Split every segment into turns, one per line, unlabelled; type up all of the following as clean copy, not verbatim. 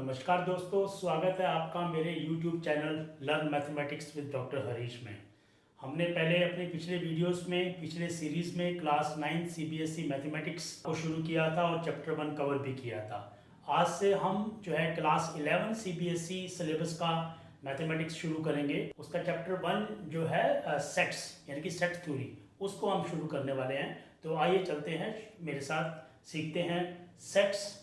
नमस्कार दोस्तों, स्वागत है आपका मेरे YouTube channel learn mathematics with doctor Harish में। हमने पहले अपने पिछले वीडियोस में पिछले सीरीज़ में क्लास 9 CBSE मैथमेटिक्स को शुरू किया था और चैप्टर 1 कवर भी किया था। आज से हम जो है क्लास 11 CBSE सिलेबस का मैथमेटिक्स शुरू करेंगे। उसका चैप्टर 1 जो है सेट्स यानी कि सेट थ्योरी, उसको हम शुरू करने वाले हैं। तो आइए चलते हैं, मेरे साथ सीखते हैं sets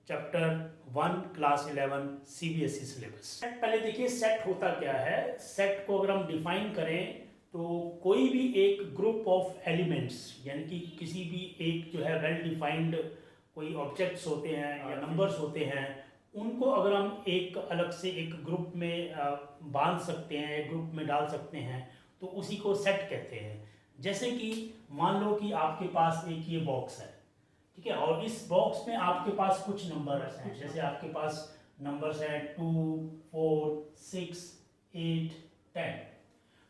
chapter 1 class 11 CBSE syllabus. पहले देखिए सेट होता क्या है। सेट को अगर हम डिफाइन करें तो कोई भी एक ग्रुप ऑफ एलिमेंट्स यानी कि किसी भी एक जो है वेल डिफाइंड कोई ऑब्जेक्ट्स होते हैं या नंबर्स होते हैं, उनको अगर हम एक अलग से एक ग्रुप में बांध सकते हैं, एक ग्रुप में डाल सकते हैं, तो उसी को सेट कहते हैं। जैसे कि मान लो कि आपके पास एक ये बॉक्स है, ठीक है, और इस बॉक्स में आपके पास कुछ नंबर्स हैं। जैसे आपके पास नंबर्स हैं 2, 4, 6, 8, 10।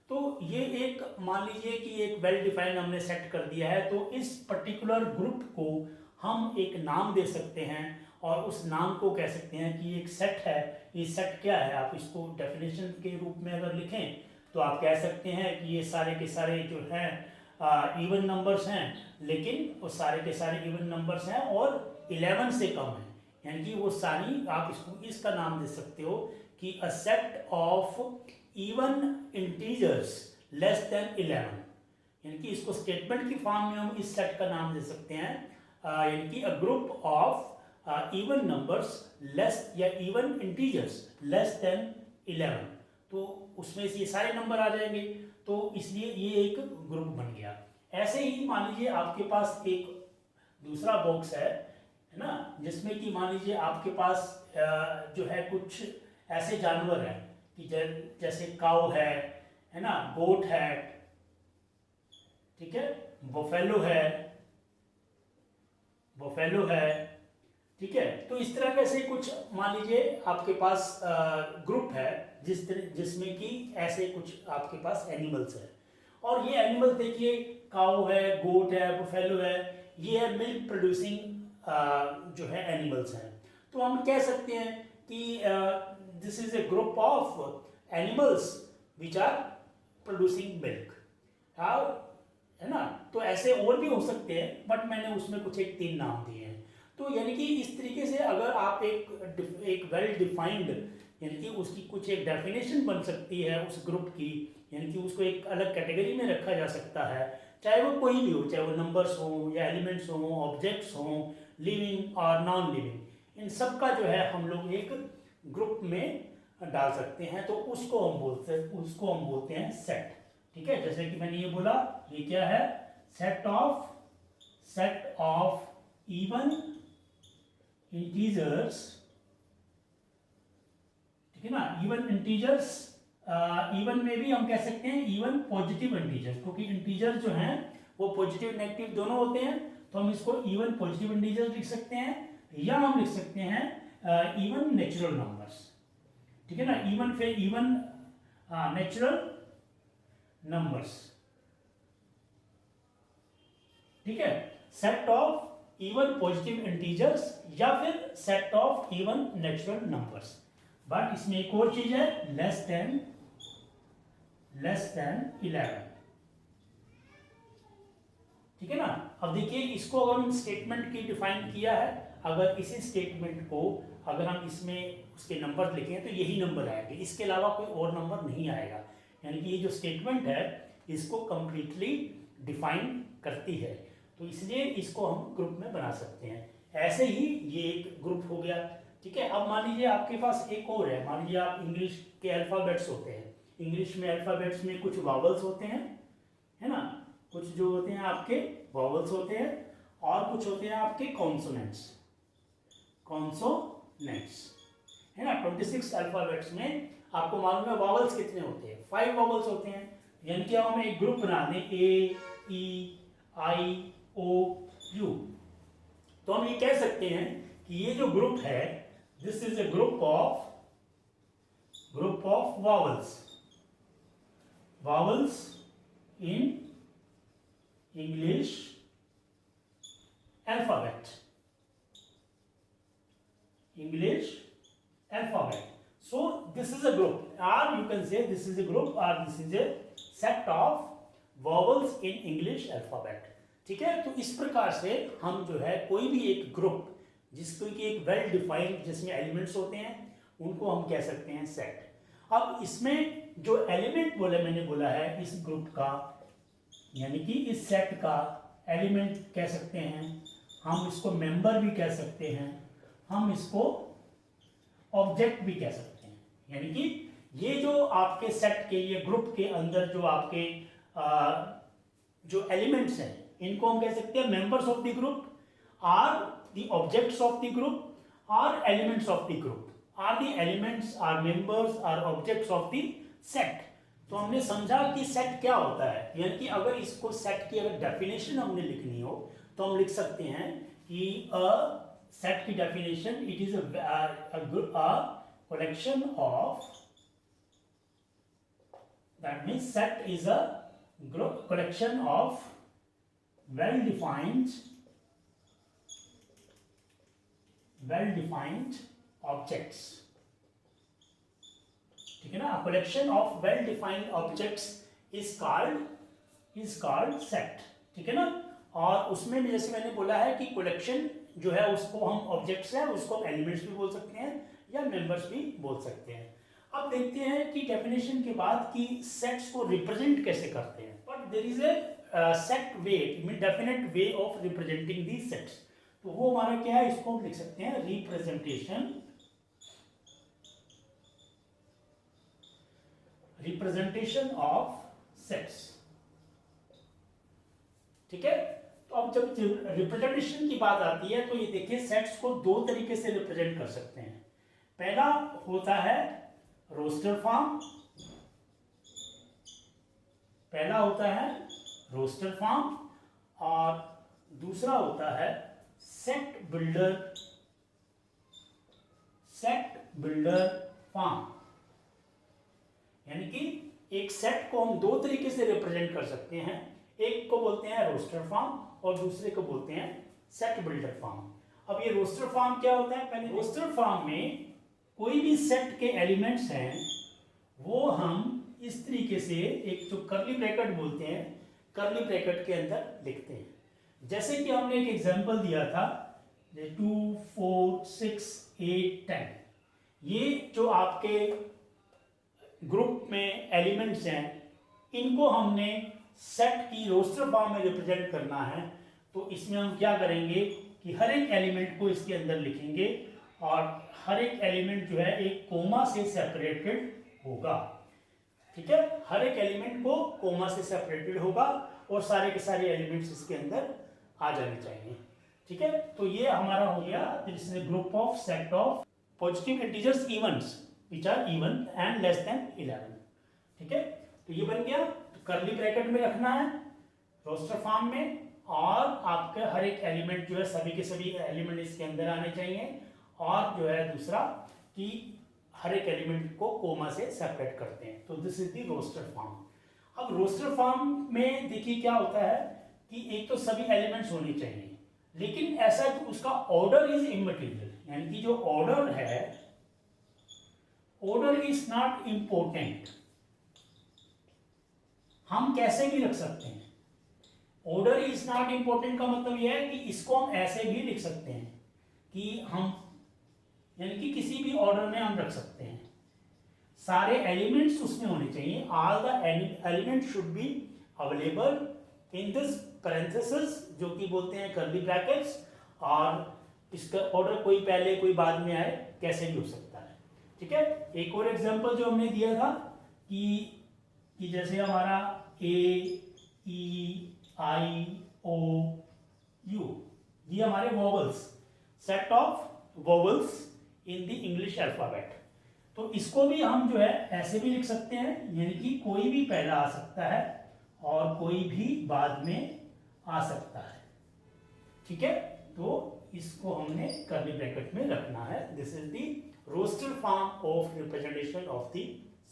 तो ये एक मान लीजिए कि एक वेल डिफाइंड हमने सेट कर दिया है। तो इस पर्टिकुलर ग्रुप को हम एक नाम दे सकते हैं और उस नाम को कह सकते हैं कि एक सेट है। ये सेट क्या है, आप इसको डेफिनेशन के रूप में अगर लिखें तो आप कह सकते हैं कि ये सारे के सारे जो हैं इवन नंबर्स हैं, लेकिन वो सारे के सारे इवन नंबर्स हैं और 11 से कम है। यानी कि वो सारी, आप इसको इसका नाम दे सकते हो कि a set of even integers less than 11। यानी कि इसको स्टेटमेंट की फॉर्म में हम इस सेट का नाम दे सकते हैं, यानी कि अ group of even numbers less या इवन इंटीजर्स लेस देन 11। तो उसमें से ये सारे नंबर आ जाएंगे, तो इसलिए ये एक ग्रुप बन गया। ऐसे ही मान लीजिए आपके पास एक दूसरा बॉक्स है ना, जिसमें कि मान लीजिए आपके पास जो है कुछ ऐसे जानवर हैं कि जैसे काऊ है ना, गोट है, ठीक है, बफेलो है, ठीक है। तो इस तरह के से कुछ मान लीजिए आपके पास ग्रुप है जिसमें कि ऐसे कुछ आपके पास एनिमल्स है। और ये एनिमल देखिए, काऊ है, गोट है, बफेलो है, ये है मिल्क प्रोड्यूसिंग जो है एनिमल्स हैं। तो हम कह सकते हैं कि this is a group of animals which are producing milk, है ना। तो ऐसे और भी हो सकते हैं, बट मैंने उसमें कुछ एक 3 नाम दिए हैं। तो यानी कि इस तरीके से अगर आप एक वेल डिफाइंड यानी कि उसकी कुछ एक डेफिनेशन बन सकती है उस ग्रुप की, यानी कि उसको एक अलग कैटेगरी में रखा जा सकता है, चाहे वो कोई भी हो, चाहे वो नंबर्स हो या एलिमेंट्स हो, ऑब्जेक्ट्स हो, लिविंग और नॉन लिविंग, इन सब का जो है हम लोग एक ग्रुप में डाल सकते हैं। तो उसको हम बोलते हैं सेट, ठीक है। जैसे कि मैंने ये बोला, ये क्या है, सेट ऑफ इवन इंटीजर्स, ठीक है ना, इवन इंटीजर्स। इवन में भी हम कह सकते हैं इवन पॉजिटिव इंटीजर्स, क्योंकि इंटीजर जो हैं वो पॉजिटिव नेगेटिव दोनों होते हैं। तो हम इसको इवन पॉजिटिव इंटीजर्स लिख सकते हैं, या हम लिख सकते हैं इवन नेचुरल नंबर्स, ठीक है ना। इवन नेचुरल नंबर्स, ठीक है। Set of even positive integers या फिर set of even natural numbers. But इसमें एक और चीज है, लेस देन 11, ठीक है ना। अब देखिए, इसको अगर हम स्टेटमेंट की डिफाइन किया है, अगर इसी स्टेटमेंट को अगर हम इसमें उसके नंबर लिखें तो यही नंबर आएंगे, इसके अलावा कोई और नंबर नहीं आएगा। यानी कि ये जो स्टेटमेंट है इसको कंप्लीटली डिफाइन करती है, तो इसलिए इसको हम ग्रुप में बना सकते हैं। ऐसे ही ये एक ग्रुप हो गया, ठीक है। अब मान लीजिए आपके पास एक और है, मान लीजिए आप इंग्लिश के अल्फाबेट्स होते हैं, इंग्लिश में अल्फाबेट्स में कुछ वावल्स होते हैं, है ना, कुछ जो होते हैं आपके वावल्स होते हैं, और कुछ होते हैं आपके कॉन्सोनेंट्स, है ना। 26 अल्फाबेट्स में आपको मालूम है वावल्स कितने होते हैं, 5 वावल्स होते हैं। यानी कि हम एक ग्रुप बना दें, ए, ई, आई, ओ, यू, तो हम ये कह सकते हैं कि ये जो ग्रुप है, this is a group of vowels in English alphabet, alphabet. So this is a group, or you can say this is a group, or this is a set of vowels in English alphabet. ठीक है, तो इस प्रकार से हम जो है कोई भी एक ग्रुप जिसको कि एक वेल डिफाइंड जिसमें एलिमेंट्स होते हैं उनको हम कह सकते हैं सेट। अब इसमें जो एलिमेंट मैंने बोला है इस ग्रुप का, यानी कि इस सेट का एलिमेंट कह सकते हैं, हम इसको मेंबर भी कह सकते हैं, हम इसको ऑब्जेक्ट भी कह सकते हैं। यानी कि ये जो आपके सेट के, ये ग्रुप के अंदर जो आपके जो एलिमेंट्स हैं इनको हम कह सकते हैं members of the group, or the objects of the group, or elements of the group, or the elements, or members, or objects of the set. तो हमने समझा कि सेट क्या होता है, यानी कि अगर इसको सेट की अगर डेफिनेशन हमने लिखनी हो तो हम लिख सकते हैं कि सेट की definition, it is a collection of, that means set is a group collection of well defined objects, ठीक है ना। collection of well defined objects is called set, ठीक है ना। और उसमें जैसे मैंने बोला है कि collection जो है उसको हम objects है उसको हम elements भी बोल सकते हैं या मेंबर्स भी बोल सकते हैं। अब देखते हैं कि डेफिनेशन के बाद कि सेट्स को रिप्रेजेंट कैसे करते हैं। But there is a set way, mean definite way of representing the sets. तो वो हमारा क्या है, इसको हम लिख सकते हैं रिप्रेजेंटेशन ऑफ सेट्स, ठीक है। तो अब जब रिप्रेजेंटेशन की बात आती है तो ये देखिए सेट्स को दो तरीके से रिप्रेजेंट कर सकते हैं। पहला होता है रोस्टर फॉर्म, और दूसरा होता है सेट बिल्डर फॉर्म। यानी कि एक सेट को हम दो तरीके से रिप्रेजेंट कर सकते हैं, एक को बोलते हैं रोस्टर फॉर्म और दूसरे को बोलते हैं सेट बिल्डर फॉर्म। अब ये रोस्टर फॉर्म क्या होता है, पहले रोस्टर फॉर्म में कोई भी सेट के एलिमेंट्स हैं वो हम इस तरीके से एक जो कर्ली ब्रैकेट बोलते हैं, कर्ली ब्रैकेट के अंदर लिखते हैं। जैसे कि हमने एक एग्जांपल दिया था 2 4 6 8 10, ये जो आपके ग्रुप में एलिमेंट्स हैं इनको हमने सेट की रोस्टर फॉर्म में रिप्रेजेंट करना है। तो इसमें हम क्या करेंगे कि हर एक एलिमेंट को इसके अंदर लिखेंगे और हर एक एलिमेंट जो है एक कोमा से सेपरेटेड होगा, ठीक है। हर एक एलिमेंट को कोमा से सेपरेटेड होगा और सारे के सारे एलिमेंट्स इसके अंदर आ जाने चाहिए, ठीक है। तो ये हमारा हो गया, this is a group of set of positive integers evens which are even and less than 11, ठीक है। तो ये बन गया, तो कर्ली ब्रैकेट में रखना है रोस्टर फॉर्म में, और आपके हर एक एलिमेंट जो है सभी के सभी एलिमेंट इसके अंदर आने चाहिए, और जो है दूसरा कि हर एक एलिमेंट को कोमा से सेपरेट करते हैं। तो this is the roster form. अब रोस्टर फॉर्म में देखिए क्या होता है कि एक तो सभी एलिमेंट्स होने चाहिए, लेकिन ऐसा कि उसका ऑर्डर इज इमटेरियल, यानी कि जो ऑर्डर है, ऑर्डर इज नॉट इंपॉर्टेंट। हम कैसे भी रख सकते हैं, ऑर्डर इज नॉट इंपॉर्टेंट का मतलब यह है कि इसको हम ऐसे भी लिख सकते हैं कि हम, यानी कि किसी भी ऑर्डर में हम रख सकते हैं, सारे एलिमेंट्स उसमें होने चाहिए, all the element should be available in this parenthesis, जो कि बोलते हैं कर्ली ब्रैकेट्स, और इसका ऑर्डर कोई पहले कोई बाद में आए कैसे भी हो सकता है, ठीक है। एक और एग्जांपल जो हमने दिया था कि जैसे हमारा ए ई आई ओ यू, ये हमारे vowels, set of vowels in the English alphabet. तो इसको भी हम जो है ऐसे भी लिख सकते हैं, यानी कि कोई भी पहला आ सकता है और कोई भी बाद में आ सकता है, ठीक है। तो इसको हमने कर्ली ब्रैकेट में रखना है। This is the roster form of representation of the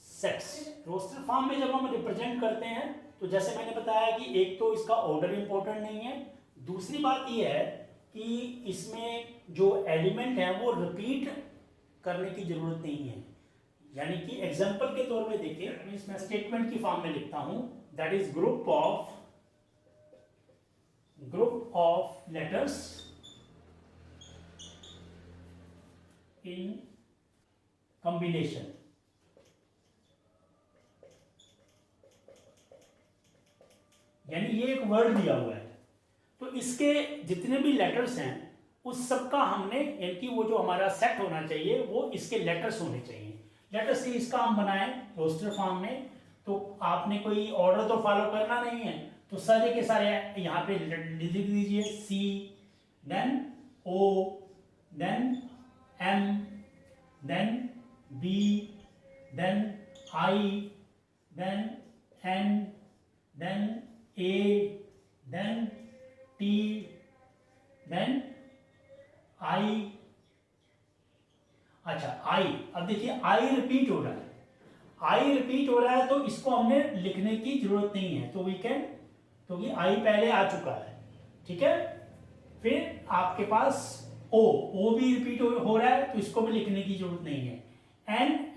sets. Roster form में जब हम रिप्रेजेंट करते हैं तो जैसे मैंने बताया कि एक तो इसका ऑर्डर इंपॉर्टेंट नहीं है, दूसरी बात यह है कि इसमें जो एलिमेंट है वो रिपीट करने की जरूरत नहीं है। यानी कि एग्जाम्पल के तौर पे देखिए, मैं स्टेटमेंट की फॉर्म में लिखता हूं, that is group of letters in combination. यानी ये एक वर्ड दिया हुआ है, तो इसके जितने भी लेटर्स हैं उस सब का हमने, यानी कि वो जो हमारा सेट होना चाहिए वो इसके लेटर्स होने चाहिए। लेटर्स से इसका हम बनाए रोस्टर फॉर्म में, तो आपने कोई ऑर्डर तो फॉलो करना नहीं है, तो सारे के सारे यहाँ पे लिख दीजिए, C, then O, then M, then B, then I, then N, then A, then T, then I. अच्छा आई, अब देखिए आई रिपीट हो रहा है, आई रिपीट हो रहा है तो इसको हमने लिखने की जरूरत नहीं है, तो वी कैन, क्योंकि आई पहले आ चुका है, ठीक है। फिर आपके पास ओ भी रिपीट हो रहा है तो इसको भी लिखने की जरूरत नहीं है।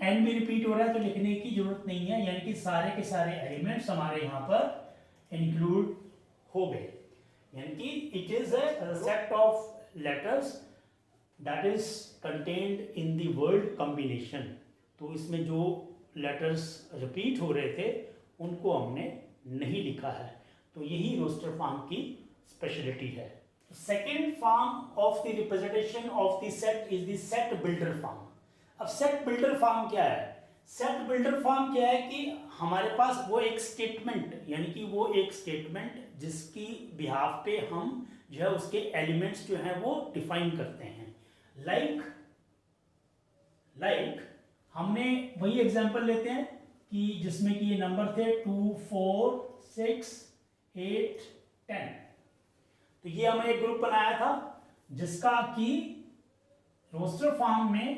एन भी रिपीट हो रहा है तो लिखने की जरूरत नहीं है, यानी कि सारे के सारे एलिमेंट्स हमारे यहाँ पर इंक्लूड हो गए। यानी कि it is a set of letters that is contained in the word combination. तो इसमें जो लेटर्स रिपीट हो रहे थे उनको हमने नहीं लिखा है, तो यही रोस्टर फॉर्म की स्पेशलिटी है। Second form of the representation of the set is the set builder form. अब सेट बिल्डर फॉर्म क्या है? सेट बिल्डर फॉर्म क्या है कि हमारे पास वो एक स्टेटमेंट, यानी कि वो एक स्टेटमेंट जिसकी बिहाफ पे हम जो है उसके एलिमेंट्स जो हैं वो डिफाइन करते हैं। लाइक हमने वही एग्जांपल लेते हैं कि जिसमें कि ये नंबर थे 2, 4, 6, 8, 10। तो ये हमने एक ग्रुप बनाया था जिसका कि रोस्टर फॉर्म में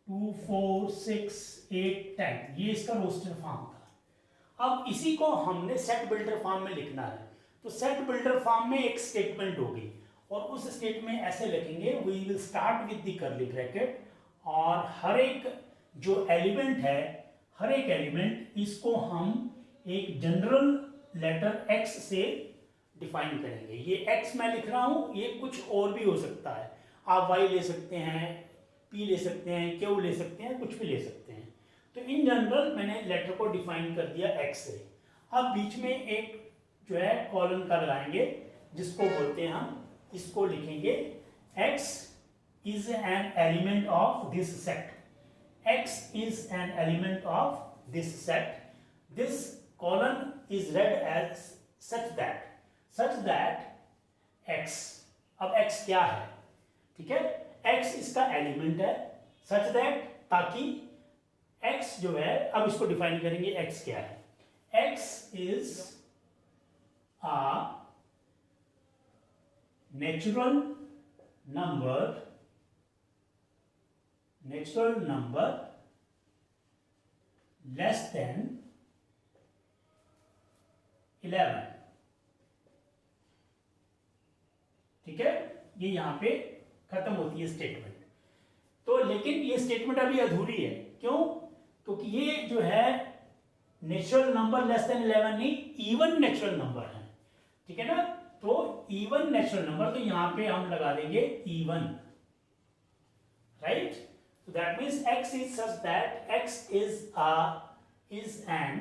2, 4, 6, 8, 10 ये इसका रोस्टर फॉर्म था। अब इसी को हमने सेट बिल्डर फॉर्म में लिखना है, तो सेट बिल्डर फॉर्म में एक स्टेटमेंट होगी और उस स्टेटमेंट में ऐसे लिखेंगे, we will start with the curly bracket, और हर एक जो एलिमेंट है, हर एक एलिमेंट इसको हम एक जनरल लेटर x से डिफाइन करेंगे। ये x मैं लिख रहा हूं, ये कुछ और भी हो सकता है, आप y ले सकते हैं, p ले सकते हैं, q ले सकते हैं, कुछ भी ले सकते हैं। तो इन जनरल मैंने लेटर को डिफाइन कर दिया x से। अब बीच में एक जो है कॉलन का लगाएंगे जिसको बोलते हैं हम, इसको लिखेंगे x is an element of this set. X is an element of this set. This column is read as such that x, अब x क्या है, ठीक है, x इसका एलिमेंट है, such that, ताकि x जो है, अब इसको डिफाइन करेंगे x क्या है। x is a natural number less than 11, ठीक है। ये यहां पे खत्म होती है स्टेटमेंट। तो लेकिन ये स्टेटमेंट अभी अधूरी है, क्यों? क्योंकि ये जो है नेचुरल नंबर लेस देन 11 नहीं, इवन नेचुरल नंबर है, ठीक है ना। तो इवन नेचुरल नंबर, तो यहां पे हम लगा देंगे even, right. So that means x is such that x is an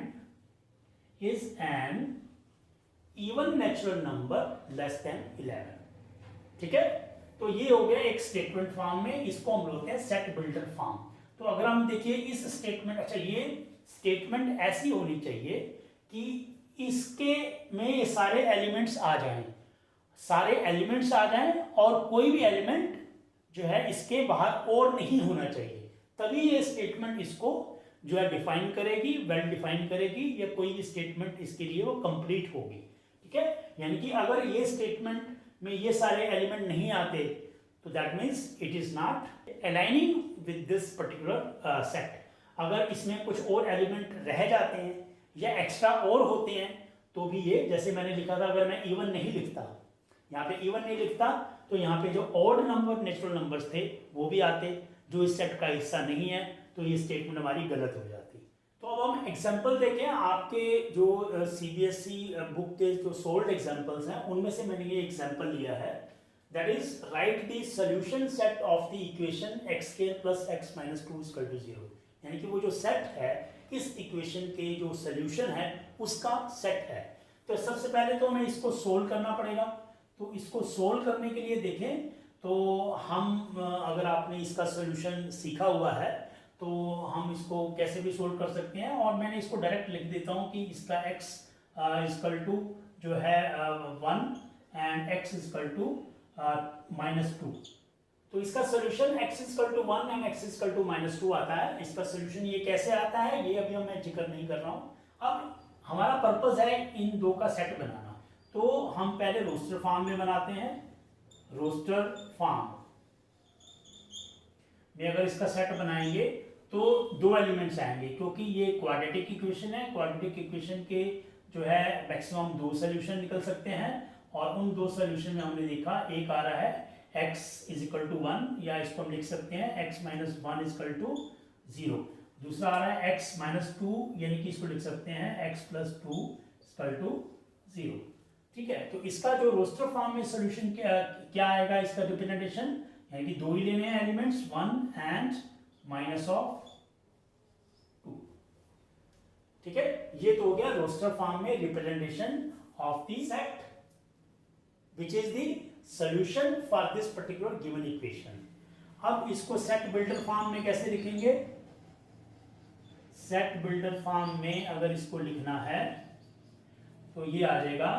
even natural number less than 11, ठीक है। तो ये हो गया एक स्टेटमेंट फॉर्म में, इसको हम बोलते हैं सेट बिल्डर फॉर्म। तो अगर हम देखिए इस स्टेटमेंट, अच्छा ये स्टेटमेंट ऐसी होनी चाहिए कि इसके में ये सारे एलिमेंट्स आ जाएं, और कोई भी एलिमेंट जो है इसके बाहर और नहीं होना चाहिए, तभी ये स्टेटमेंट इसको जो है डिफाइन करेगी, वेल डिफाइन करेगी, या कोई भी स्टेटमेंट इसके लिए वो कंप्लीट होगी, ठीक है। यानी कि अगर ये स्टेटमेंट में ये सारे एलिमेंट नहीं आते तो that means it is not aligning with this particular set. अगर इसमें कुछ और एलिमेंट रह जाते हैं या एक्स्ट्रा और होते हैं तो भी ये, जैसे मैंने लिखा था, अगर मैं इवन नहीं लिखता, यहाँ पे इवन नहीं लिखता, तो यहाँ पे जो ऑड नंबर नेचुरल नंबर्स थे वो भी आते, जो इस सेट का हिस्सा नहीं है, तो ये स्टेटमेंट हमारी गलत हो जाती। तो अब हम एग्जाम्पल देखें। आपके जो सीबीएसई बुक के जो सोल्ड एग्जाम्पल्स हैं उनमें से मैंने ये एग्जाम्पल लिया है, that is write the solution set of the equation x square plus x minus 2 equal to 0। यानी कि वो जो सेट है इस इक्वेशन के जो सोल्यूशन है उसका सेट है। तो सबसे पहले तो हमें इसको सोल्व करना पड़ेगा। तो इसको सोल्व करने के लिए देखें तो हम अगर आपने इसका सोल्यूशन सीखा हुआ है तो हम इसको कैसे भी सोल्व कर सकते हैं, और मैंने इसको डायरेक्ट लिख देता हूँ कि इसका x इक्वल टू जो है 1 एंड x इक्वल टू -2। तो इसका solution x equal to 1 and x equal to -2 आता है। इसका सोल्यूशन ये कैसे आता है ये अभी मैं जिक्र नहीं कर रहा हूँ। अब हमारा पर्पस है इन दो का सेट बनाना, तो हम पहले रोस्टर फॉर्म में बनाते हैं। रोस्टर फॉर्म में अगर इसका सेट बनाएंगे तो दो एलिमेंट्स आएंगे, क्योंकि ये क्वाड्रेटिक इक्वेशन है। क्वाड्रेटिक इक्वेशन के जो है मैक्सिमम दो सोल्यूशन निकल सकते हैं, और उन दो सोल्यूशन में हमने देखा एक आ रहा है x इज इक्वल टू 1, या इसको हम लिख सकते हैं x minus 1 is equal to 0। दूसरा आ रहा है x माइनस 2, यानी कि इसको लिख सकते हैं x प्लस 2 इक्वल टू 0। ठीक है, तो इसका जो रोस्टर फॉर्म में सोल्यूशन क्या आएगा, इसका रिप्रेजेंटेशन, यानी कि दो ही लेने हैं एलिमेंट्स 1 एंड माइनस ऑफ 2। ठीक है, ये तो हो गया रोस्टर फॉर्म में representation of the set which is the solution for this particular given equation। अब इसको सेट बिल्डर फॉर्म में कैसे लिखेंगे? सेट बिल्डर फॉर्म में अगर इसको लिखना है तो ये आ जाएगा,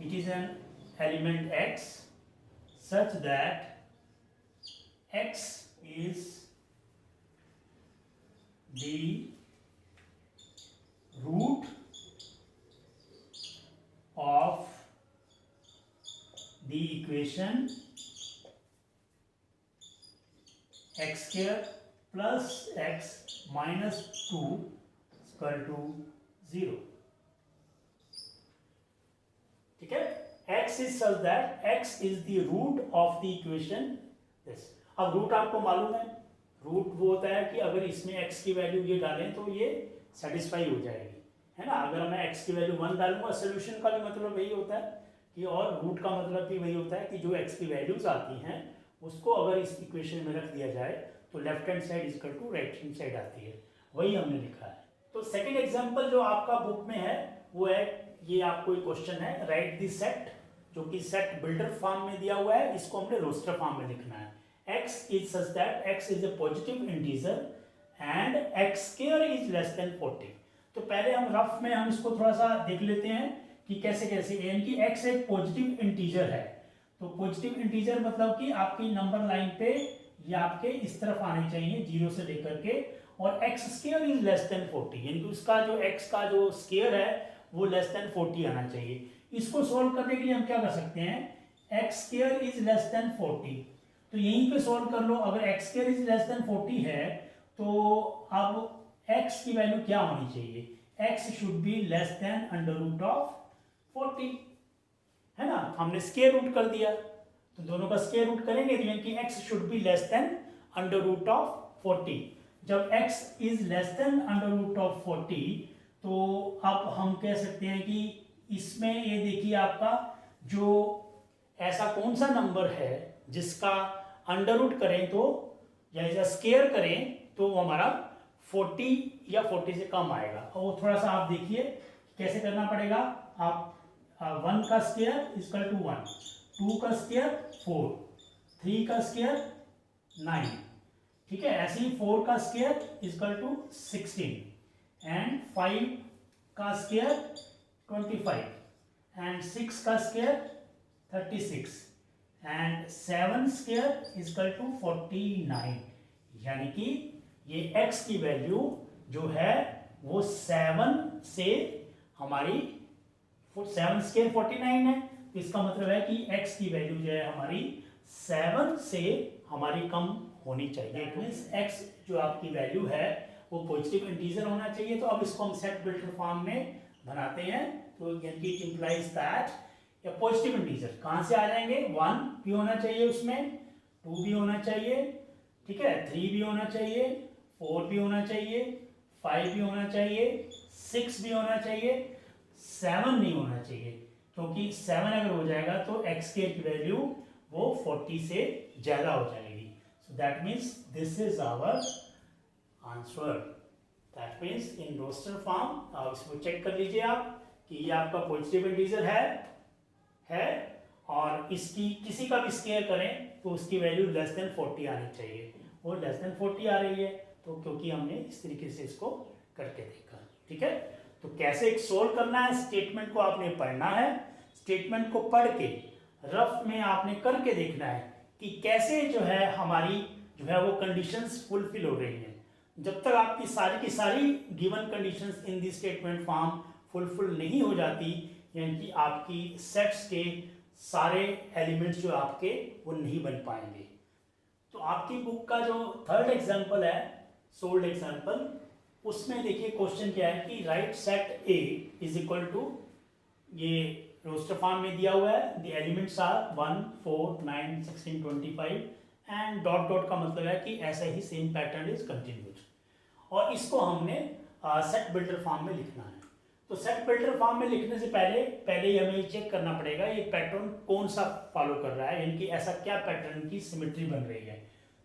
it is an element x such that x is the root of the equation x square plus x minus 2 equal to 0। ठीक है, x is such that x is the root of the equation this। अब root आपको मालूम है, root वो होता है कि अगर इसमें x की वैल्यू ये डालें तो ये सेटिस्फाई हो जाएगी, है ना। अगर मैं x की वैल्यू 1 डालूंगा, सोल्यूशन का भी मतलब वही होता है कि, और रूट का मतलब भी वही होता है कि जो x की वैल्यूज आती हैं उसको अगर इस इक्वेशन में रख दिया जाए तो left hand side is equal to right hand side आती है, वही हमने लिखा है। तो सेकंड एग्जांपल जो आपका बुक में है वो है, ये आपको एक क्वेश्चन है, राइट द सेट, जो कि सेट बिल्डर फॉर्म में दिया हुआ है, इसको हमने रोस्टर फॉर्म में लिखना है। x is such that x is a positive integer and x square is less than 40। तो पहले हम रफ में हम इसको थोड़ा सा देख लेते हैं कि कैसे कैसे, यानी कि x एक पॉजिटिव इंटीजर है। तो पॉजिटिव इंटीजर मतलब कि आपकी नंबर लाइन पे ये आपके इस तरफ आने चाहिए 0 से लेकर के, और x square is less then 40, यानी कि उसका जो x का जो स्क्वायर है वो लेस देन 40 आना चाहिए। इसको सोल्व करने के लिए हम क्या कर सकते हैं, x square is less then 40, तो यहीं पे सोल्व कर लो। अगर x square is less then 40 है तो अब x की वैल्यू क्या होनी चाहिए, x should be less than under root of 40, है ना। हमने स्क्वायर रूट कर दिया, तो दोनों का स्क्वायर रूट करेंगे तो यानी कि x should be less than under root of 40। जब x is less than under root of 40 तो अब हम कह सकते हैं कि इसमें ये देखिए आपका जो ऐसा कौन सा नंबर है जिसका अंडर रूट करें तो या स्क्वायर करें तो वो हमारा 40 या 40 से कम आएगा। और वो थोड़ा सा आप देखिए कैसे करना पड़ेगा। आप 1 का स्क्वायर इक्वल टू 1, 2 का स्क्वायर 4, 3 का स्क्वायर 9, ठीक है। ऐसे ही 4 का स्क्वायर इक्वल टू 16 एंड 5 का स्क्वायर 25 एंड 6 का square 36 and 7 square equal to 49, यानी कि ये x की वैल्यू जो है वो 7 से हमारी 7 स्क्वायर 49 है, तो इसका मतलब है कि x की वैल्यू जो है हमारी 7 से हमारी कम होनी चाहिए। तो इस x जो आपकी वैल्यू है वो पॉजिटिव इंटीजर होना चाहिए। तो अब इसको हम सेट बिल्डर फॉर्म में बनाते हैं, तो यानी इट इंप्लाइज दैट या पॉजिटिव इंटीजर कहाँ से आ जाएंगे, 1 भी होना चाहिए उसमें, 2 भी होना चाहिए, ठीक है, 3 भी होना चाहिए, 4 भी होना चाहिए, 5 भी होना चाहिए, 6 भी होना चाहिए, 7 नहीं होना चाहिए, क्योंकि 7 अगर हो जाएगा तो x स्क्वायर की वैल्यू वो 40 से ज़्यादा हो जाएगी। So that means this is our answer. That means in roster form आप इसको चेक कर लीजिए आप कि ये आपका पॉजिटिव इंटीजर है और इसकी किसी का भी स्क्वायर करें तो उसकी वैल्यू लेस देन 40 आनी चाहिए, और लेस देन 40 आ रही है तो क्योंकि हमने इस तरीके से इसको करके देखा। ठीक है, तो कैसे एक सोल्व करना है, स्टेटमेंट को आपने पढ़ना है, स्टेटमेंट को पढ़ के रफ में आपने करके देखना है कि कैसे जो है हमारी जो है वो कंडीशंस फुलफिल हो रही हैं। जब तक आपकी सारी की सारी गिवन कंडीशंस इन दी स्टेटमेंट फॉर्म फुलफिल नहीं हो जाती, यानी कि आपकी सेट्स के सारे एलिमेंट्स जो आपके वो नहीं बन पाएंगे। तो आपकी बुक का जो थर्ड एग्जांपल है, सोल्ड एग्जांपल, उसमें देखिए क्वेश्चन क्या है कि write set A is equal to, ये रोस्टर फॉर्म में दिया हुआ है, the elements are 1 4 9 16 25 and dot dot का मतलब है कि ऐसा ही सेम पैटर्न इज कंटिन्यूड, और इसको हमने सेट बिल्डर फॉर्म में लिखना है। तो सेट बिल्डर फॉर्म में लिखने से पहले ही हमें चेक करना पड़ेगा ये पैटर्न कौन सा फॉलो कर रहा है, यानी कि ऐसा क्या पैटर्न की सिमेट्री बन रही है।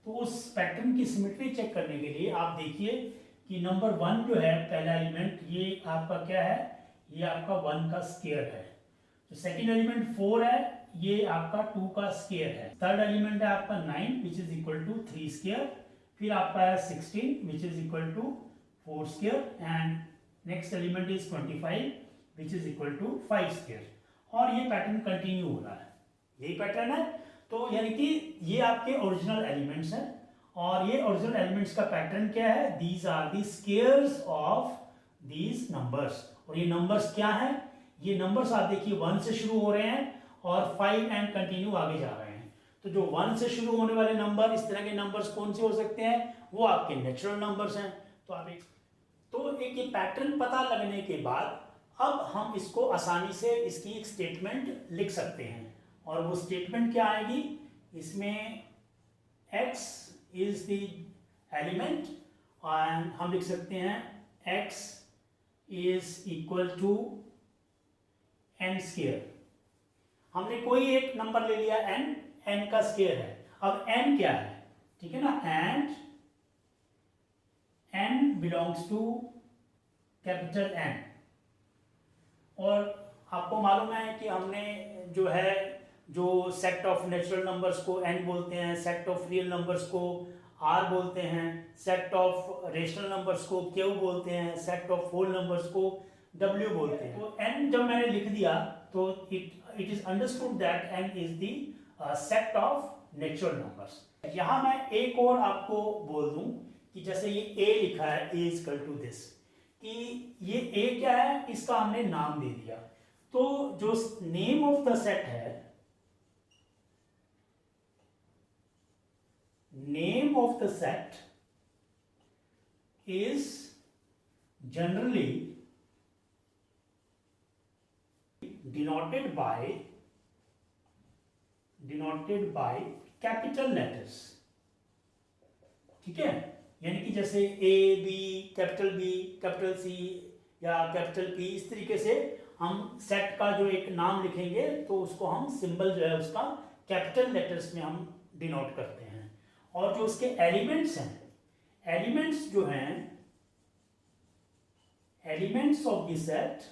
तो उस पैटर्न की सिमेट्री चेक करने के लिए आप देखिए कि नंबर 1 जो है पहला एलिमेंट, ये आपका क्या है, ये आपका 1 का स्क्वायर है। तो सेकेंड एलिमेंट 4 है, ये आपका 2 का स्क्वायर है। थर्ड एलिमेंट है आपका 9 which is equal to 3 square, फिर आपका है 16 which is equal to 4 square, and next element is 25 which is equal to 5 square, और ये पैटर्न कंटिन्यू हो रहा है, यही पैटर्न है। तो यानी कि ये आपके ओरिजिनल एलिमेंट्स हैं, और ये ओरिजिनल एलिमेंट्स का पैटर्न क्या है, these are the squares of these numbers. और ये नंबर्स क्या हैं, ये नंबर्स आप देखिए 1 से शुरू हो रहे हैं और 5 एंड कंटिन्यू आगे जा रहे हैं। तो जो 1 से शुरू होने वाले नंबर, इस तरह के नंबर्स कौन से हो सकते हैं, वो आपके नेचुरल नंबर्स हैं। तो एक ये पैटर्न पता लगने के बाद अब हम इसको आसानी से इसकी एक स्टेटमेंट लिख सकते हैं, और वो स्टेटमेंट क्या आएगी, इसमें x इज द एलिमेंट, और हम लिख सकते हैं x is equal to n square. हमने कोई एक नंबर ले लिया n का स्क्वायर है। अब n क्या है, ठीक है ना, and n belongs to capital N, और आपको मालूम है कि हमने जो सेट ऑफ नेचुरल नंबर्स को n बोलते हैं, सेट ऑफ रियल नंबर्स को r बोलते हैं, सेट ऑफ रेशनल नंबर्स को q बोलते हैं, सेट ऑफ होल नंबर्स को w बोलते हैं। तो n जब मैंने लिख दिया तो it is understood that n is the set of natural numbers. यहाँ मैं एक और आपको बोल दूं कि जैसे ये a लिखा है, a is equal to this, कि ये a क्या है, इसका हमने नाम दे दिया। तो जो नेम ऑफ द सेट है, name of the set is generally denoted by capital letters. ठीक है, यानी कि जैसे A, B, कैपिटल C या कैपिटल P, इस तरीके से हम सेट का जो एक नाम लिखेंगे तो उसको हम सिंबल जो है उसका कैपिटल लेटर्स में हम डिनोट करते हैं। और जो उसके एलिमेंट्स हैं, एलिमेंट्स जो हैं, elements of the set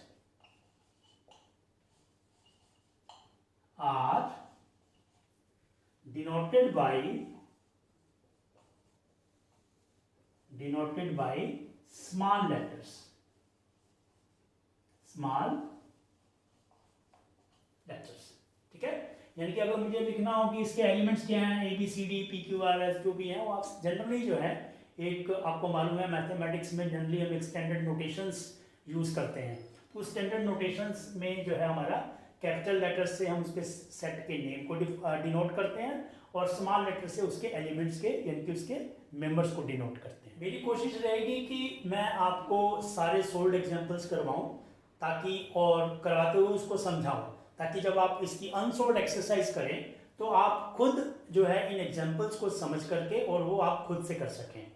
are denoted by small letters, ठीक है। यानी कि अगर मुझे लिखना हो कि इसके एलिमेंट्स क्या हैं, A B C D P Q R S जो भी हैं, वो आप जनरली जो है एक, आपको मालूम है मैथमेटिक्स में जनरली हम एक स्टैंडर्ड नोटेशंस यूज करते हैं। तो स्टैंडर्ड नोटेशंस में जो है हमारा कैपिटल लेटर से हम उसके सेट के नेम को डिनोट करते हैं, और स्मॉल लेटर से उसके एलिमेंट्स के यानी कि उसके मेंबर्स को डिनोट करते हैं। मेरी कोशिश रहेगी कि मैं आपको सारे सोल्ड एग्जांपल्स करवाऊं, ताकि और करवाते हुए उसको समझाऊं, ताकि जब आप इसकी अनसोल्ड एक्सरसाइज करें तो आप खुद जो है इन एग्जाम्पल्स को समझ करके और वो आप खुद से कर सकें।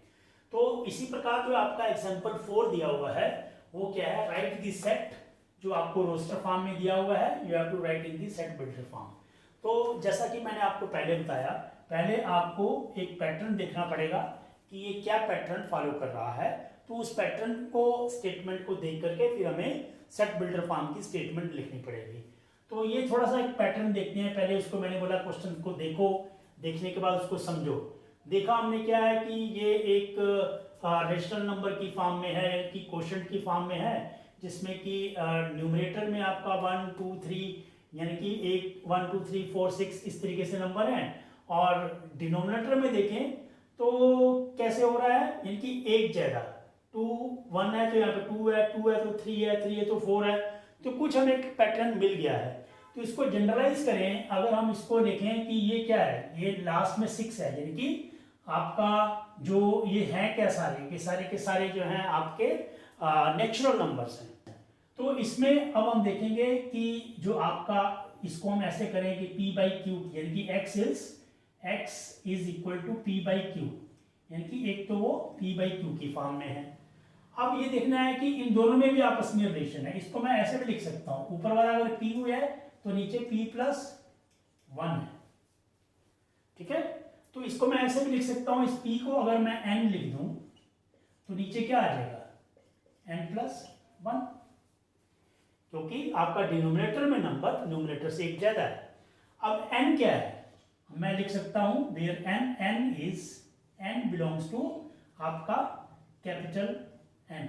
तो इसी प्रकार जो आपका एग्जाम्पल 4 दिया हुआ है वो क्या है, राइट द सेट, जो आपको रोस्टर फॉर्म में दिया हुआ है, you have to write in the set builder form. तो जैसा कि मैंने आपको पहले बताया, पहले आपको एक पैटर्न देखना पड़ेगा कि ये क्या पैटर्न फॉलो कर रहा है। तो उस पैटर्न को, स्टेटमेंट को देख करके फिर हमें सेट बिल्डर फॉर्म की स्टेटमेंट लिखनी पड़ेगी। तो ये थोड़ा सा एक पैटर्न देखते हैं। पहले उसको मैंने बोला क्वेश्चन को देखो, देखने के बाद उसको समझो। देखा हमने क्या है कि ये एक रेशनल नंबर की फॉर्म में है, कि क्वोशंट की फॉर्म में है, जिसमें कि न्यूमरेटर में आपका 1 2 3 यानी कि 1 2 3 4 6 इस तरीके से नंबर हैं, और डिनोमिनेटर में देखें तो कैसे हो रहा है, यानी कि एक ज्यादा 2 1 है तो यहाँ पे 2 है, 2 है तो 3 है, 3 है तो 4 है। तो कुछ हमें एक पैटर्न मिल गया है। तो इसको जनरलाइज करें, अगर हम इसको देखें कि ये क्या है, ये लास्ट में 6 है, यानी कि आपका जो ये है क्या, सारे के सारे जो हैं आपके नेचुरल नंबर्स हैं। तो इसमें अब हम देखेंगे कि जो आपका, इसको हम ऐसे करें कि p बाई क्यू, यानी कि x is equal to p by Q, यानी कि एक तो वो p बाई क्यू की फॉर्म में है। अब ये देखना है कि इन दोनों में भी आपस में रिलेशन है। इसको मैं ऐसे भी लिख सकता हूँ, ऊपर वाला अगर p है तो नीचे p प्लस 1 है, ठीक है। तो इसको मैं ऐसे भी लिख सकता हूँ, इस p को अगर मैं n लिख दूं तो नीचे क्या आ जाएगा, n प्लस 1, क्योंकि आपका डिनोमिनेटर में नंबर न्यूमरेटर से एक ज्यादा है। अब n क्या है, मैं लिख सकता हूं वेयर n बिलोंग्स टू आपका कैपिटल N,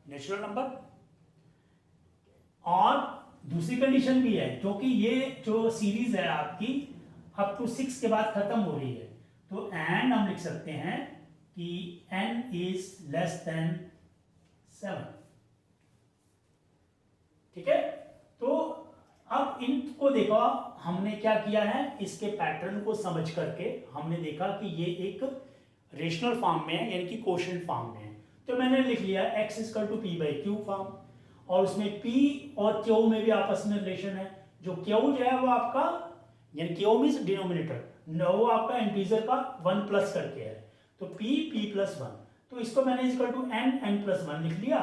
नेचुरल नंबर। और दूसरी कंडीशन भी है, क्योंकि ये जो सीरीज है आपकी अप टू 6 के बाद खत्म हो रही है, तो एंड हम लिख सकते हैं कि n इज लेस देन 7, ठीक है। तो अब इनको देखो, हमने क्या किया है, इसके पैटर्न को समझ करके हमने देखा कि ये एक रेशनल फॉर्म में है, यानी कि क्वोशंट फॉर्म में है। तो मैंने लिख लिया x equal to p by Q form, और उसमें p और q में भी आपस में रिलेशन है। जो q जो है वो आपका, यानी q मींस डिनोमिनेटर, वो आपका इंटीजर का 1 प्लस करके है, तो p प्लस 1। तो इसको मैंने इक्वल टू n प्लस 1 लिख लिया,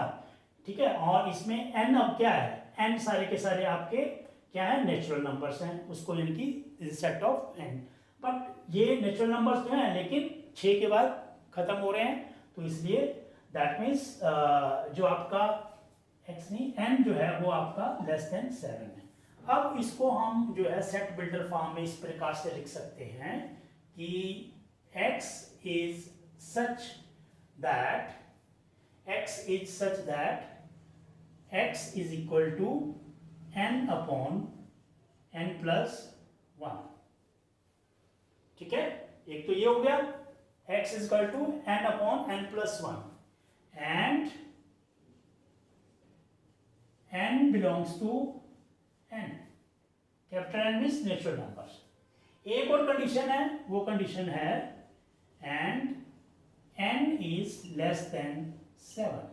ठीक है। और इसमें n अब क्या है, n सारे के सारे आपके क्या है, नेचुरल नंबर्स हैं, उसको यानी कि सेट ऑफ n। बट ये नेचुरल नंबर्स जो हैं लेकिन 6 के बाद खत्म हो रहे हैं, तो इसलिए दैट मीन्स जो आपका x नहीं n जो है वो आपका लेस देन 7 है। अब इसको हम जो है सेट बिल्डर फॉर्म में इस प्रकार से लिख सकते हैं कि x is such that x is equal to n upon n plus 1, ठीक है। एक तो ये हो गया x is equal to n upon n plus 1 and n belongs to n, capital N means natural numbers. एक और कंडीशन है, वो कंडीशन है and n is less than 7।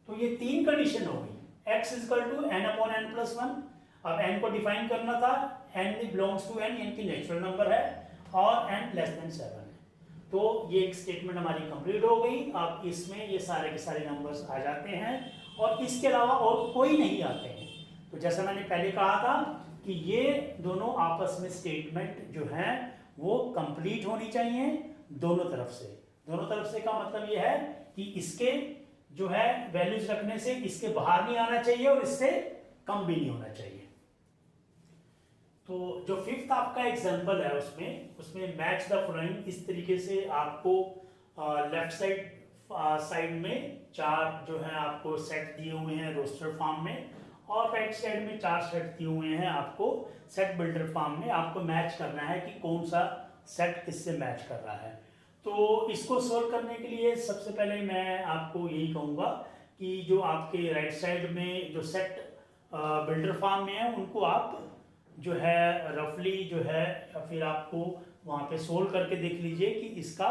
तो ये 3 कंडीशन हो गई, x is equal to n upon n plus 1। अब n को डिफाइन करना था, n बिलोंग्स टू n यानी कि नेचुरल नंबर है, और n लेस देन 7 है। तो ये एक स्टेटमेंट हमारी कंप्लीट हो गई। अब इसमें ये सारे के सारे नंबर्स आ जाते हैं, और इसके अलावा और कोई नहीं आते हैं। तो जैसा मैंने पहले कहा था कि ये दोनों आपस में स्टेटमेंट जो हैं वो कंप्लीट होनी चाहिए दोनों तरफ से। दोनों तरफ से का मतलब ये है कि इसके जो है वैल्यूज रखने से इसके बाहर नहीं आना चाहिए और इससे कम भी नहीं होना चाहिए। तो जो 5th आपका एग्जांपल है उसमें मैच द फॉलोइंग, इस तरीके से आपको लेफ्ट साइड में 4 जो है आपको सेट दिए हुए हैं रोस्टर फॉर्म में, और राइट साइड में 4 सेट दिए हुए हैं आपको सेट बिल्डर फॉर्म में। आपको मैच करना है कि कौन सा सेट किससे मैच कर रहा है। तो इसको सोल्व करने के लिए सबसे पहले मैं आपको यही कहूँगा कि जो आपके राइट साइड में जो सेट बिल्डर फॉर्म में है उनको आप जो है रफली जो है फिर आपको वहाँ पे सोल्व करके देख लीजिए कि इसका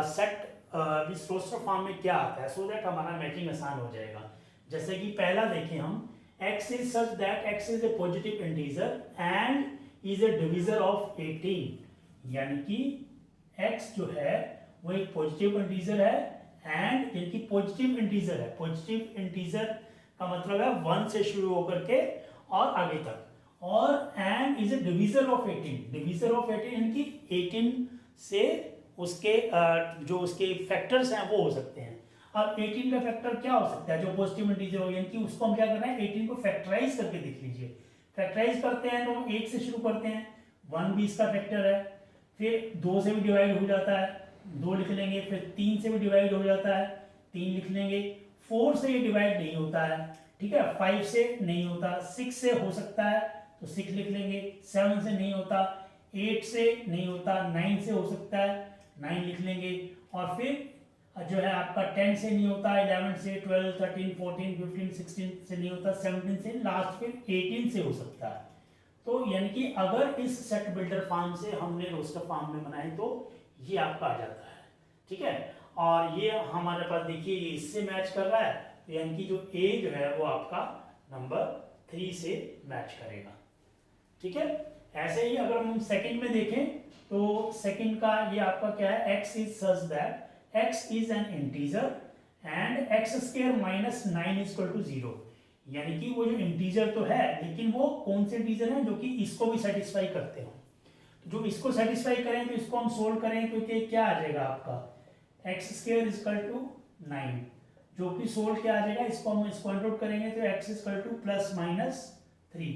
सेट रोस्टर फॉर्म में क्या आता है, सो दैट हमारा मैचिंग आसान हो जाएगा। जैसे कि पहला देखें हम x is such that x is a positive integer and is a divisor of 18, यानी कि x जो है वो एक पॉजिटिव इंटीजर है एंड यानी कि पॉजिटिव इंटीजर है। पॉजिटिव इंटीजर का मतलब है 1 से शुरू होकर के और आगे तक, और and is a divisor of 18। Divisor of 18 यानी कि 18 से उसके जो उसके फैक्टर्स हैं वो हो सकते हैं। अब 18 का फैक्टर क्या हो सकता है जो पॉजिटिव इंटीजर हो, यानी कि उसको हम क्या करना है 18 को फैक्टराइज करके देख लीजिए। फैक्टराइज करते हैं तो हम 1 से शुरू करते हैं, 1 भी इसका फैक्टर है, फिर 2 से भी डिवाइड हो जाता है, 2 लिख लेंगे, फिर 3 से भी डिवाइड हो जाता है, 3 लिख लेंगे, 4 से ये डिवाइड नहीं होता है, ठीक है, 5 से नहीं होता, 6 से हो सकता है तो 6 लिख लेंगे, 7 से नहीं होता, 8 से नहीं होता, 9 से हो सकता है, 9 लिख लेंगे, और फिर जो है आपका 10 से नहीं होता, 11 से, 12, 13, 14, 15, 16 से नहीं होता, 17 से, लास्ट फिर 18 से हो सकता है। तो यानी कि अगर इस सेट बिल्डर फॉर्म से हमने रोस्टर फॉर्म में बनाए तो ये आपका आ जाता है, ठीक है। और ये हमारे पास देखिए ये इससे मैच कर रहा है, तो यानी कि जो ए जो है वो आपका नंबर 3 से मैच करेगा, ठीक है। ऐसे ही अगर हम सेकंड में देखें तो सेकंड का ये आपका क्या है, x is such that x is an integer and x square minus 9 is equal to 0, यानी कि वो जो इंटीजर तो है लेकिन वो कौन से इंटीजर है जो कि इसको भी सेटिस्फाई करते हो। तो जो इसको सेटिस्फाई करें तो इसको हम सोल्व करें तो क्या आ जाएगा आपका x square is equal to 9, जो कि सोल्व क्या आ जाएगा, इसको हम स्क्वायर रूट करेंगे तो x is equal to plus minus 3,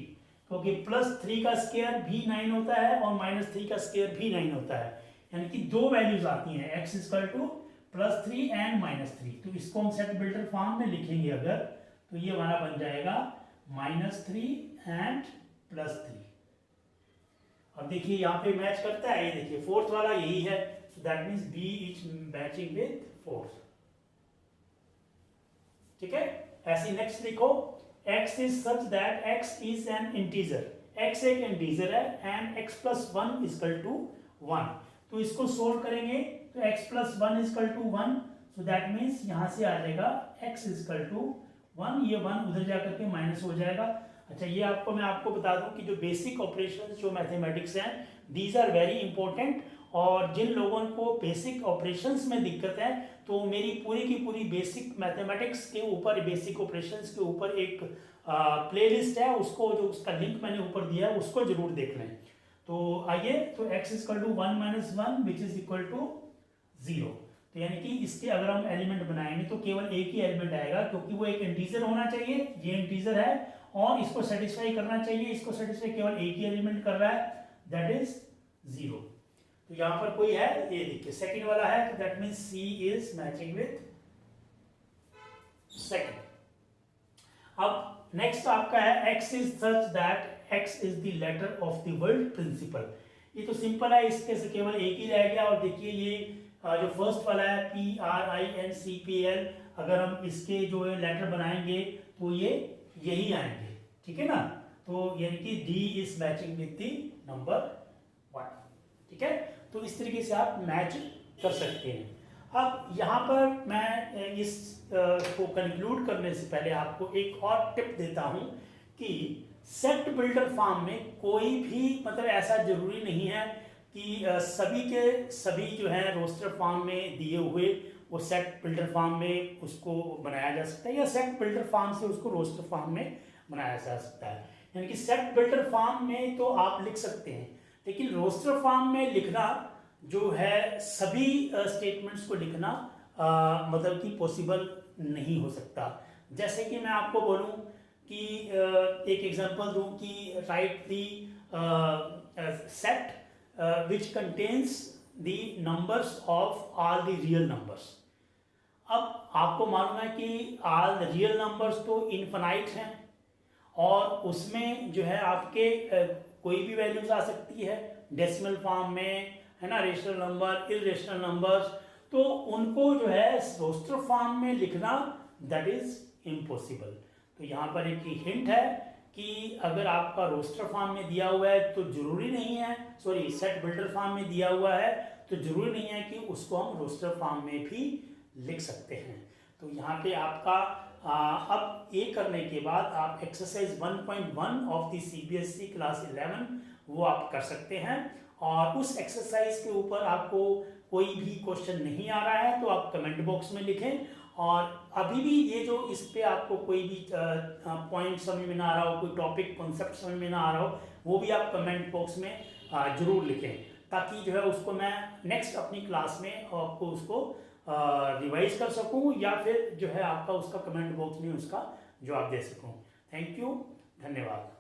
क्योंकि प्लस 3 का स्क्वायर भी 9 होता है और माइनस 3 का स्क्वायर भी 9 होता है, यानी कि दो वैल्यूज आती हैं x is equal to +3 and -3। तो इसको हम सेट बिल्डर फॉर्म में लिखेंगे अगर, तो ये हमारा बन जाएगा -3 एंड +3। अब देखिए यहाँ पे मैच करता है, ये देखिए फोर्थ वाला यही है, so that means B is matching with fourth, ठीक है। ऐसे नेक्स्ट लिखो, x is such that x is an integer, x एक इंटीजर है एंड x + 1 = 1। तो इसको सोल्व करेंगे तो x + 1 = 1, सो दैट मीन्स यहाँ से आ जाएगा x = 1, ये 1 उधर जाकर के माइनस हो जाएगा। अच्छा ये आपको मैं आपको बता दूं कि जो बेसिक ऑपरेशंस जो मैथमेटिक्स हैं दीज आर वेरी इंपॉर्टेंट, और जिन लोगों को बेसिक ऑपरेशंस में दिक्कत है तो मेरी पूरी की पूरी बेसिक मैथमेटिक्स के ऊपर, बेसिक ऑपरेशंस के ऊपर एक प्लेलिस्ट है, उसको जो उसका लिंक मैंने ऊपर दिया है उसको जरूर देख लें। तो आइए, तो x = 1 - 1 which is equal to 0। तो यानी कि इसके अगर हम एलिमेंट बनाएंगे तो केवल एक ही एलिमेंट आएगा, क्योंकि वो एक इंटीजर होना चाहिए, ये इंटीजर है और इसको सेटिस्फाई करना चाहिए, इसको सेटिस्फाई केवल एक ही एलिमेंट कर रहा है, दैट इज 0। तो यहाँ पर कोई है, ये देखिए सेकंड वाला है, तो that means C is matching with second. अब नेक्स्ट आपका है x is such that x is the letter of the word principal. ये तो सिंपल है, इसके से केवल एक ही रह गया, और देखिए ये जो फर्स्ट वाला है PRINCPL, अगर हम इसके जो है लेटर बनाएंगे तो ये यही आएंगे, ठीक है ना। तो यानी कि D is matching with the number 1, ठीक है। तो इस तरीके से आप मैच कर सकते हैं। अब यहाँ पर मैं इस को कंक्लूड करने से पहले आपको एक और टिप देता हूँ कि सेट बिल्डर फॉर्म में कोई भी मतलब ऐसा जरूरी नहीं है कि सभी के सभी जो है रोस्टर फॉर्म में दिए हुए वो सेट बिल्डर फॉर्म में उसको बनाया जा सकता है, या सेट बिल्डर फॉर्म से उसको रोस्टर फॉर्म में बनाया जा सकता है। यानी कि सेट बिल्डर फॉर्म में तो आप लिख सकते हैं, लेकिन रोस्टर फॉर्म में लिखना जो है सभी स्टेटमेंट्स को लिखना मतलब कि पॉसिबल नहीं हो सकता। जैसे कि मैं आपको बोलूं कि एक एग्जांपल दूं कि right the set which contains the numbers of all the real numbers। अब आपको मालूम है कि all the real numbers तो इनफाइनाइट हैं, और उसमें जो है आपके कोई भी वैल्यूज आ सकती है डेसिमल फॉर्म में, है ना, रेशनल नंबर, इरेशनल नंबर्स, तो उनको जो है रोस्टर फॉर्म में लिखना दैट इज इम्पॉसिबल। तो यहाँ पर एक हिंट है कि अगर आपका रोस्टर फॉर्म में दिया हुआ है तो जरूरी नहीं है, सॉरी सेट बिल्डर फॉर्म में दिया हुआ है तो जरूरी नहीं है कि उसको हम रोस्टर फॉर्म में भी लिख सकते हैं। तो यहाँ पे आपका अब ये करने के बाद आप exercise 1.1 of the CBSE class 11 वो आप कर सकते हैं। और उस एक्सरसाइज के ऊपर आपको कोई भी क्वेश्चन नहीं आ रहा है तो आप कमेंट बॉक्स में लिखें। और अभी भी ये जो इस पे आपको कोई भी पॉइंट समझ में ना आ रहा हो, कोई टॉपिक कॉन्सेप्ट समझ में ना आ रहा हो, वो भी आप कमेंट बॉक्स में ज़रूर लिखें, ताकि जो है उसको मैं नेक्स्ट अपनी क्लास में आपको उसको रिवाइज कर सकूं, या फिर जो है आपका उसका कमेंट बॉक्स में उसका जवाब दे सकूं। थैंक यू, धन्यवाद।